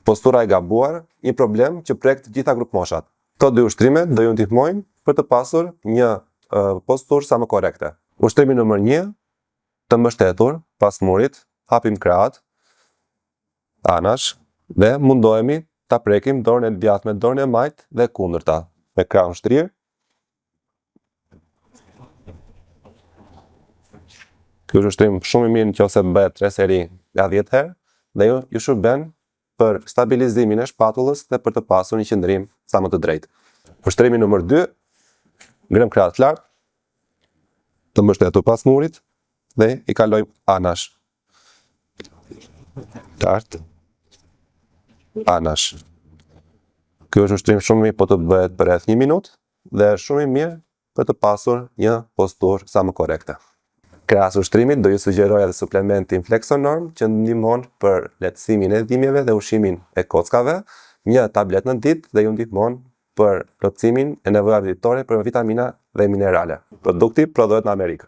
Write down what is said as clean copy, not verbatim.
postura e gabuar, një problem që prek të gjitha grupmoshat. Këto dy ushtrime do ju ndihmojnë për të pasur një posturë sa më korekte. Ushtrimi nëmër 1, të mbështetur, pas murit, hapim krahët, anash, dhe mundohemi ta prekim dorën e djathtë me dorën e majtë dhe kundërta, me krahun shtrirë. Ky është ushtrim shumë i mirë nëse bëhet 3 seri nga 10 herë dhe ju shërben për stabilizimin e shpatullës dhe për të pasur një qëndrim sa më të drejtë. Ushtrimi nëmër 2, ngrem krahët lart, të mbështetur pas murit dhe i kalojmë anash. Lart, anash. Ky është ushtrim shumë i mirë po të bëhet për rreth 1 minutë dhe është shumë i mirë për të pasur një posturë sa më korekte. Krahas ushtrimit do ju sugjeroj edhe suplementin Flexonorm që ndihmon për lehtësimin e dhimbjeve dhe ushimin e kockave, një tablet në ditë dhe ju ndihmon për plotësimin e nevojave ditore për vitamina dhe minerale. Produkti prodhohet në Amerikë.